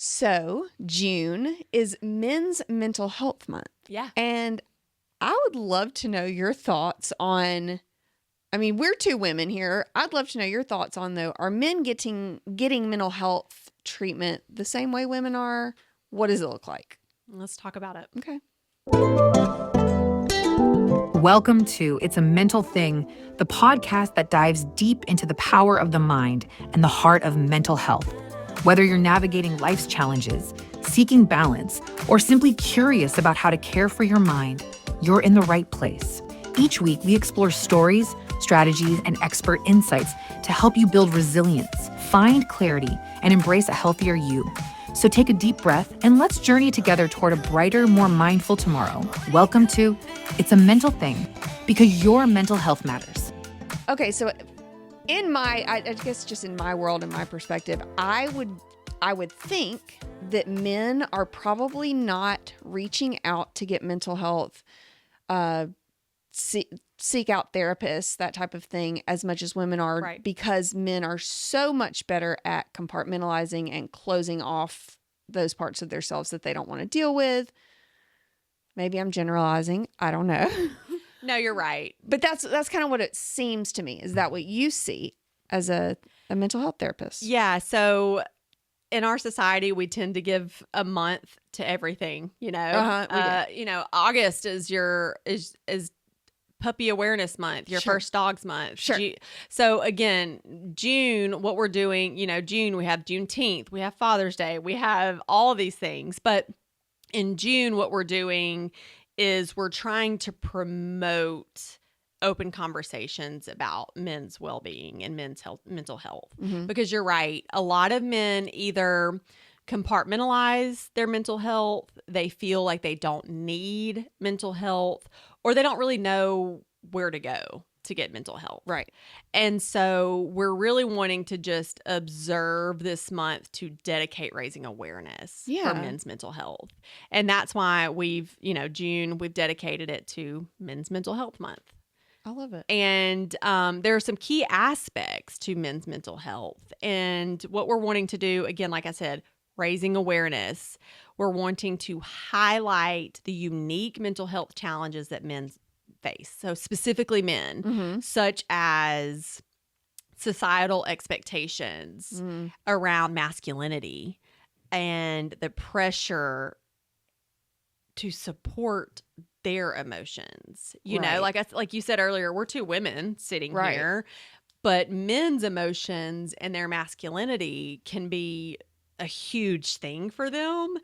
So, June is Men's Mental Health Month. Yeah. And I would love to know your thoughts on, I mean, we're two women here. I'd love to know your thoughts on, though, are men getting mental health treatment the same way women are? What does it look like? Let's talk about it. Okay. Welcome to It's a Mental Thing, the podcast that dives deep into the power of the mind and the heart of mental health. Whether you're navigating life's challenges, seeking balance, or simply curious about how to care for your mind, you're in the right place. Each week, we explore stories, strategies, and expert insights to help you build resilience, find clarity, and embrace a healthier you. So take a deep breath and let's journey together toward a brighter, more mindful tomorrow. Welcome to It's a Mental Thing, because your mental health matters. Okay, so I guess just in my world and my perspective, I would think that men are probably not reaching out to get mental health, seek out therapists, that type of thing, as much as women are, Right. because men are so much better at compartmentalizing and closing off those parts of themselves that they don't want to deal with. Maybe I'm generalizing. I don't know. No, you're right. But that's kind of what it seems to me. Is that what you see as a mental health therapist? Yeah. So in our society, we tend to give a month to everything. We do. August is Puppy Awareness Month, your Sure. first dog's month. Sure. So again, June, what we're doing, June, we have Juneteenth, we have Father's Day, we have all these things. But in June, what we're doing is we're trying to promote open conversations about men's well-being and mental health. Mm-hmm. Because you're right, a lot of men either compartmentalize their mental health, they feel like they don't need mental health, or they don't really know where to go to get mental health. Right. And so we're really wanting to just observe this month to dedicate raising awareness Yeah. for men's mental health. And that's why June, we've dedicated it to Men's Mental Health Month. I love it. And there are some key aspects to men's mental health. And what we're wanting to do, again, like I said, raising awareness, we're wanting to highlight the unique mental health challenges that men face. So specifically men, Mm-hmm. such as societal expectations around masculinity and the pressure to support their emotions. Right. Like you said earlier, we're two women sitting Right. here, but men's emotions and their masculinity can be a huge thing for them.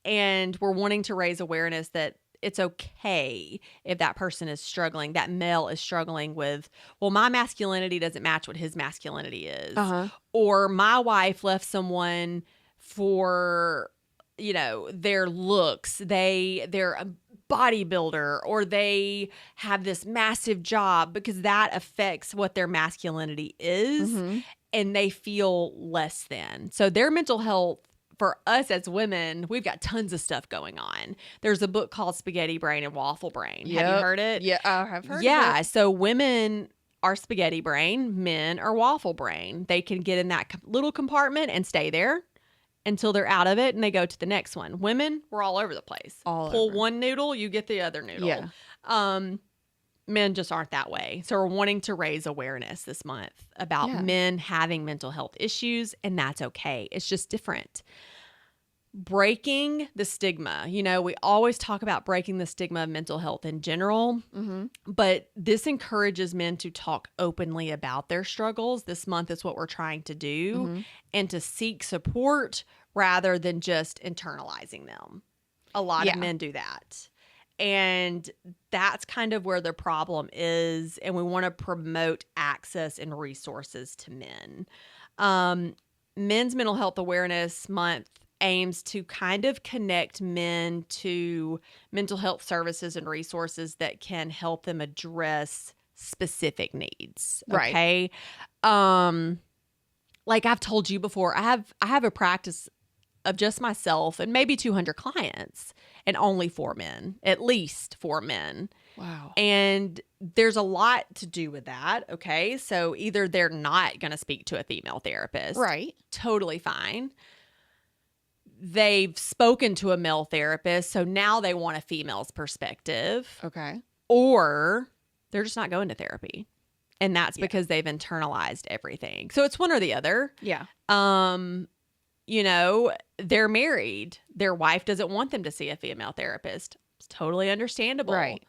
And we're wanting to raise awareness that it's okay if that person is struggling, that male is struggling with, well, my masculinity doesn't match what his masculinity is. Uh-huh. Or my wife left someone for, their looks. They're a bodybuilder, or they have this massive job, because that affects what their masculinity is. Mm-hmm. And they feel less than. So their mental health, for us as women, we've got tons of stuff going on. There's a book called Spaghetti Brain and Waffle Brain. Have you heard it? Yeah, I have heard Yeah. of it. So women are spaghetti brain, men are waffle brain. They can get in that little compartment and stay there until they're out of it, and they go to the next one. Women, we're all over the place. All Pull over. one noodle, you get the other noodle. Yeah. Men just aren't that way. So we're wanting to raise awareness this month about Yeah. men having mental health issues, and that's okay. It's just different. Breaking the stigma. We always talk about breaking the stigma of mental health in general, Mm-hmm. but this encourages men to talk openly about their struggles. This month is what we're trying to do, Mm-hmm. and to seek support rather than just internalizing them. A lot Yeah. of men do that. And that's kind of where the problem is. And we want to promote access and resources to men. Men's Mental Health Awareness Month aims to kind of connect men to mental health services and resources that can help them address specific needs. Right. Okay. Like I've told you before, I have a practice of just myself and maybe 200 clients, and only 4 men, at least 4 men. Wow. And there's a lot to do with that. Okay. So either they're not going to speak to a female therapist. Right. Totally fine. they've spoken to a male therapist, so now they want a female's perspective, Okay. or they're just not going to therapy. And that's Yeah. because they've internalized everything. So it's one or the other. Yeah. You know, they're married. Their wife doesn't want them to see a female therapist. It's totally understandable. Right.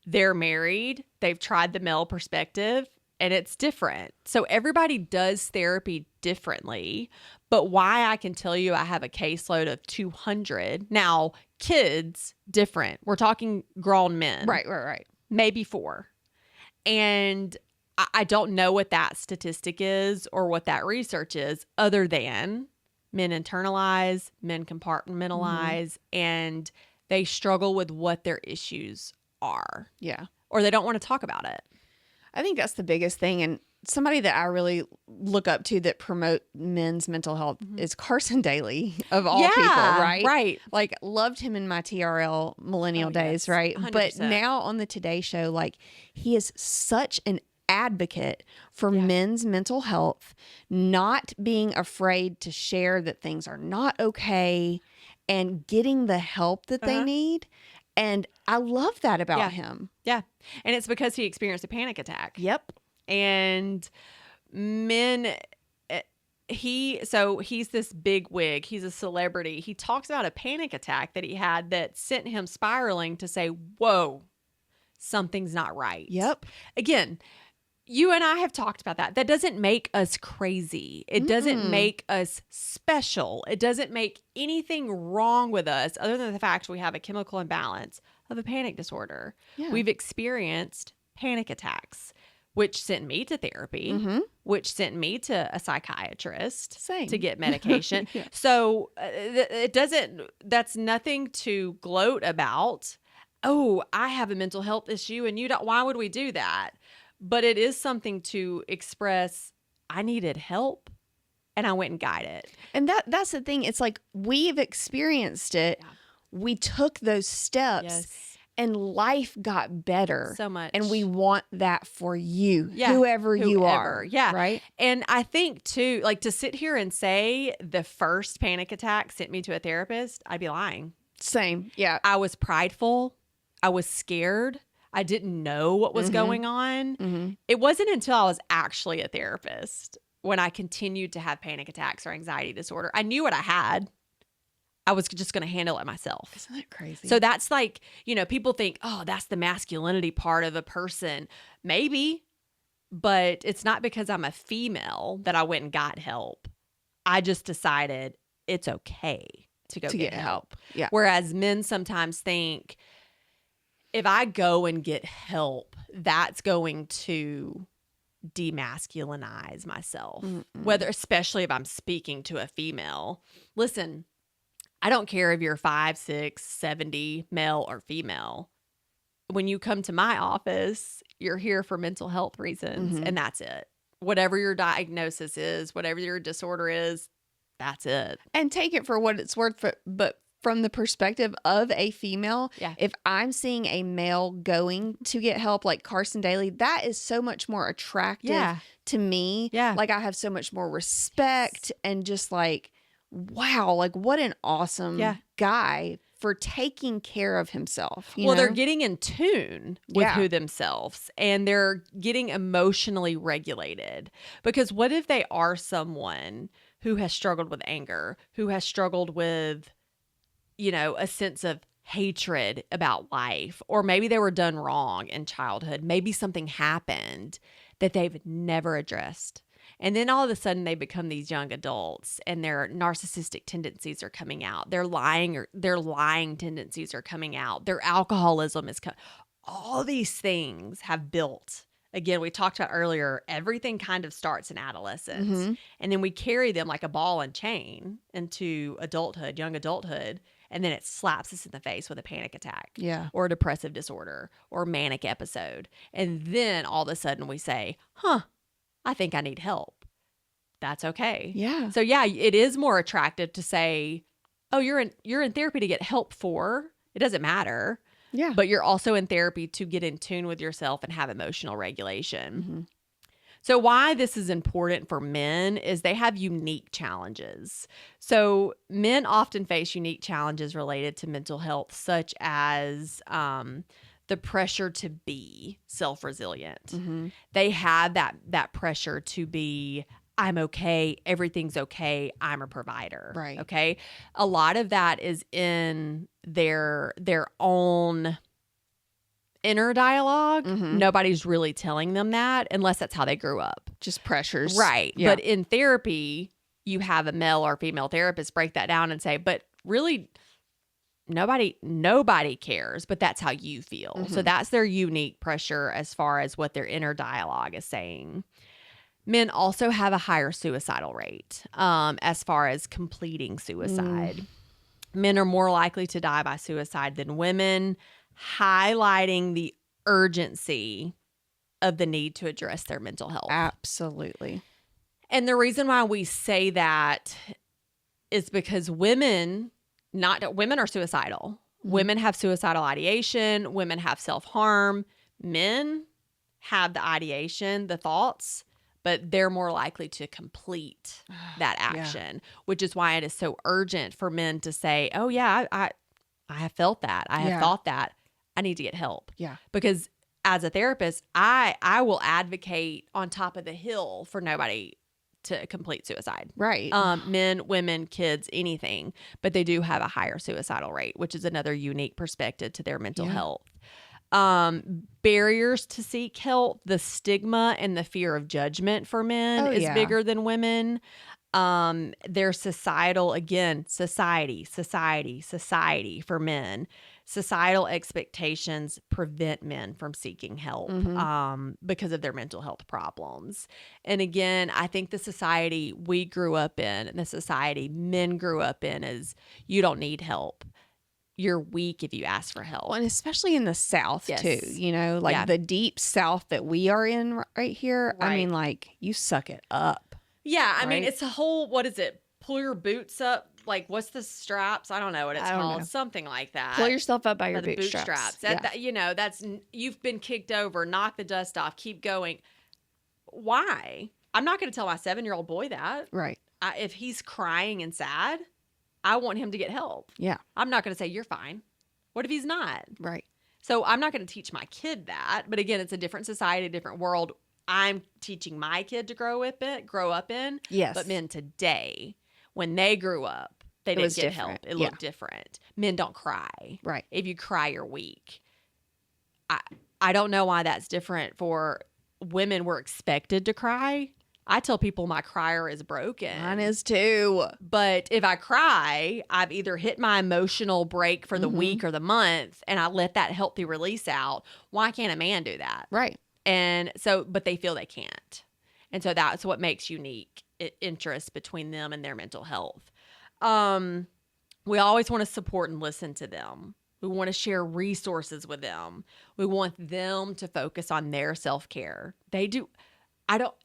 They're married. They've tried the male perspective and it's different. So everybody does therapy differently. But why I can tell you I have a caseload of 200. Now, kids, different. We're talking grown men. Right. Maybe 4. And I don't know what that statistic is or what that research is, other than men internalize, men compartmentalize, and they struggle with what their issues are, Yeah. or they don't want to talk about it. I think that's the biggest thing. And somebody that I really look up to that promote men's mental health is Carson Daly, of all people, right? Right. Like, loved him in my TRL millennial Oh, days, yes. right? But 100%. now on the Today Show, like, he is such an advocate for men's mental health, not being afraid to share that things are not okay and getting the help that they need. And I love that about him. Yeah. And it's because he experienced a panic attack. Yep. And men, he's this big wig. He's a celebrity. He talks about a panic attack that he had that sent him spiraling to say, whoa, something's not right. Yep. Again, you and I have talked about that. That doesn't make us crazy. It doesn't make us special. It doesn't make anything wrong with us other than the fact we have a chemical imbalance of a panic disorder. Yeah. We've experienced panic attacks, which sent me to therapy, which sent me to a psychiatrist Same. to get medication. So that's nothing to gloat about. Oh, I have a mental health issue and you don't. Why would we do that? But it is something to express, I needed help and I went and got it. And that's the thing. It's like, we've experienced it. Yeah. We took those steps Yes. and life got better. So much. And we want that for you, Yeah. whoever you are. Yeah. Right? And I think too, like, to sit here and say the first panic attack sent me to a therapist, I'd be lying. Same. Yeah. I was prideful. I was scared. I didn't know what was going on. Mm-hmm. It wasn't until I was actually a therapist when I continued to have panic attacks or anxiety disorder. I knew what I had. I was just going to handle it myself. Isn't that crazy? So that's like, you know, people think, oh, that's the masculinity part of a person. Maybe, but it's not because I'm a female that I went and got help. I just decided it's okay to go get help. Yeah. Whereas men sometimes think, if I go and get help, that's going to demasculinize myself. Whether, especially if I'm speaking to a female. Listen, I don't care if you're 5, 6, 70, male or female. When you come to my office, you're here for mental health reasons, and that's it. Whatever your diagnosis is, whatever your disorder is, that's it. And take it for what it's worth. But from the perspective of a female, if I'm seeing a male going to get help like Carson Daly, that is so much more attractive to me. Yeah. Like, I have so much more respect and just like, wow, like, what an awesome guy for taking care of himself. You know? They're getting in tune with Yeah. who themselves, and they're getting emotionally regulated. Because what if they are someone who has struggled with anger, who has struggled with, you know, a sense of hatred about life, or maybe they were done wrong in childhood. Maybe something happened that they've never addressed. And then all of a sudden they become these young adults and their narcissistic tendencies are coming out. Their lying tendencies are coming out. Their alcoholism is all these things have built. Again, we talked about earlier, everything kind of starts in adolescence. And then we carry them like a ball and chain into adulthood, young adulthood. And then it slaps us in the face with a panic attack or a depressive disorder or manic episode. And then all of a sudden we say, I think I need help. That's okay. Yeah. So yeah, it is more attractive to say, oh, you're in therapy to get help for. It doesn't matter. Yeah. But you're also in therapy to get in tune with yourself and have emotional regulation. So why this is important for men is they have unique challenges. So men often face unique challenges related to mental health, such as the pressure to be self-resilient. Mm-hmm. They have that pressure to be, I'm okay, everything's okay, I'm a provider. Right. Okay. A lot of that is in their own inner dialogue. Mhm. Nobody's really telling them that unless that's how they grew up. Just pressures. Right. Yeah. But in therapy, you have a male or female therapist break that down and say, but really nobody cares, but that's how you feel. So Mhm. that's their unique pressure as far as what their inner dialogue is saying. Men also have a higher suicidal rate as far as completing suicide. Men are more likely to die by suicide than women, highlighting the urgency of the need to address their mental health. Absolutely. And the reason why we say that is because women are suicidal. Mhm. Women have suicidal ideation, women have self-harm. Men have the ideation, the thoughts, but they're more likely to complete that action, which is why it is so urgent for men to say, oh yeah, I have felt that. I have Yeah. thought that. I need to get help. Yeah. Because as a therapist, I will advocate on top of the hill for nobody to complete suicide. Right. Men, women, kids, anything, but they do have a higher suicidal rate, which is another unique perspective to their mental Yeah. health. Barriers to seek help, the stigma and the fear of judgment for men Oh, is yeah. bigger than women. Their society for men. Societal expectations prevent men from seeking help Mhm. because of their mental health problems. And again, I think the society we grew up in and the society men grew up in is you don't need help. You're weak if you ask for help. Well, and especially in the South Yes. too, like Yeah. the deep South that we are in right here. I Right. mean, like you suck it up. Yeah, I mean, Right? it's a whole, what is it? Pull your boots up. Like, what's the straps? I don't know what it's I don't called. know. Something like that. Pull yourself up by Or your the bootstraps. That, you've been kicked over. Knock the dust off. Keep going. Why? I'm not going to tell my 7-year-old boy that. Right. If he's crying and sad, I want him to get help. Yeah. I'm not going to say, you're fine. What if he's not? Right. So I'm not going to teach my kid that. But again, it's a different society, a different world. I'm teaching my kid to grow up in. Yes. But men today, when they grew up, they didn't was get help. different. It Yeah. looked different. Men don't cry. Right. If you cry, you're weak. I don't know why that's different for women. We're expected to cry. I tell people my crier is broken. Mine is too. But if I cry, I've either hit my emotional break for the Mhm. week or the month, and I let that healthy release out. Why can't a man do that? Right. And so, but they feel they can't. And so that's what makes unique interest between them and their mental health. We always want to support and listen to them. We want to share resources with them. We want them to focus on their self-care. They do.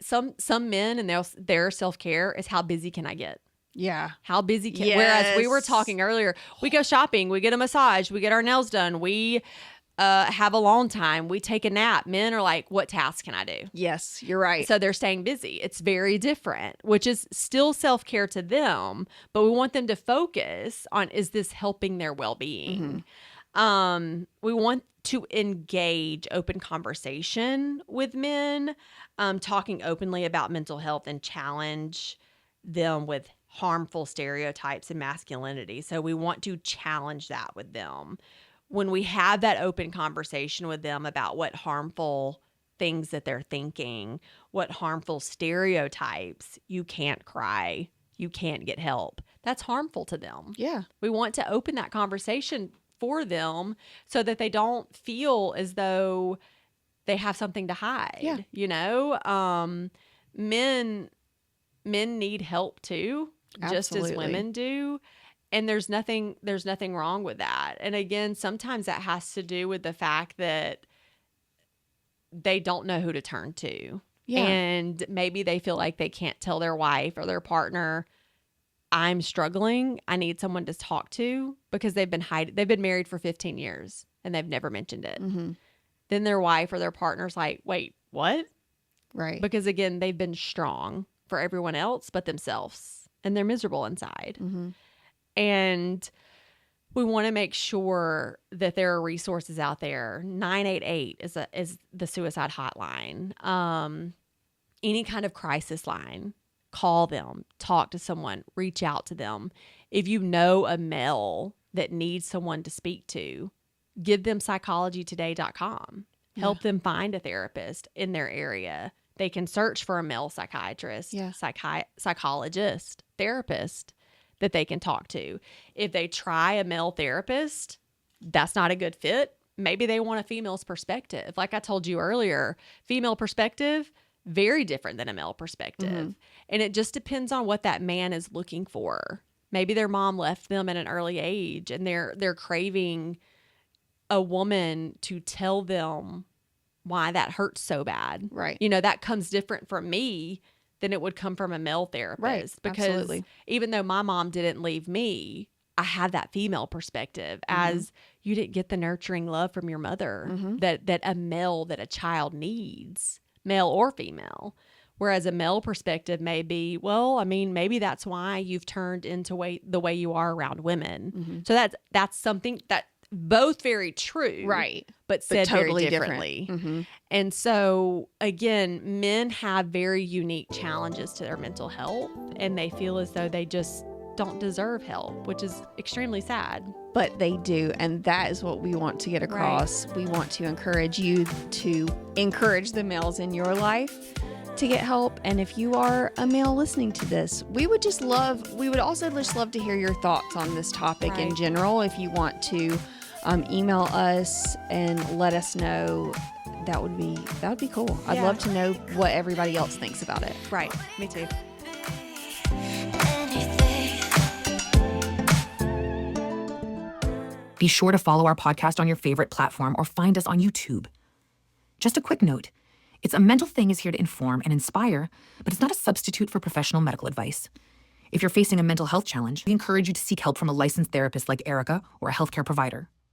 Some men and their self-care is how busy can I get? Yeah. How busy can, whereas we were Yes. talking earlier, we go shopping, we get a massage, we get our nails done, we have a long time, we take a nap. Men are like, what task can I do? Yes, you're right. So they're staying busy. It's very different, which is still self-care to them, but we want them to focus on, is this helping their well-being? We want to engage open conversation with men, talking openly about mental health and challenge them with harmful stereotypes and masculinity. So we want to challenge that with them. When we have that open conversation with them about what harmful things that they're thinking, what harmful stereotypes, you can't cry, you can't get help, that's harmful to them. Yeah. We want to open that conversation for them so that they don't feel as though they have something to hide. Yeah. You know, men need help too, just as Absolutely. women do. And there's nothing wrong with that. And again, sometimes that has to do with the fact that they don't know who to turn to. Yeah. And maybe they feel like they can't tell their wife or their partner, I'm struggling, I need someone to talk to, because they've been married for 15 years and they've never mentioned it. Mm-hmm. Then their wife or their partner's like, wait, what? Right. Because again, they've been strong for everyone else but themselves, and they're miserable inside. Mhm. And we want to make sure that there are resources out there. 988 is the suicide hotline. Any kind of crisis line, call them, talk to someone, reach out to them. If you know a male that needs someone to speak to, give them psychologytoday.com. Help them find a therapist in their area. They can search for a male psychiatrist, psychologist, therapist that they can talk to. If they try a male therapist, that's not a good fit. Maybe they want a female's perspective. Like I told you earlier, female perspective, very different than a male perspective. And it just depends on what that man is looking for. Maybe their mom left them at an early age and they're craving a woman to tell them why that hurts so bad. Right. You know, that comes different from me than it would come from a male therapist. Right. Because Absolutely. even though my mom didn't leave me, I had that female perspective as you didn't get the nurturing love from your mother that a child needs, male or female. Whereas a male perspective may be, well, I mean, maybe that's why you've turned into the way you are around women. So that's something that both very true. Right. But said totally very different. differently. And so, again, men have very unique challenges to their mental health, and they feel as though they just don't deserve help, which is extremely sad. But they do. And that is what we want to get across. We want to encourage you to encourage the males in your life to get help. And if you are a male listening to this, we would also just love to hear your thoughts on this topic in general. If you want to email us and let us know, that would be cool. I'd love to know what everybody else thinks about it. Right. Me too. Be sure to follow our podcast on your favorite platform or find us on YouTube. Just a quick note. It's a Mental Thing is here to inform and inspire, but it's not a substitute for professional medical advice. If you're facing a mental health challenge, we encourage you to seek help from a licensed therapist like Erica or a healthcare provider.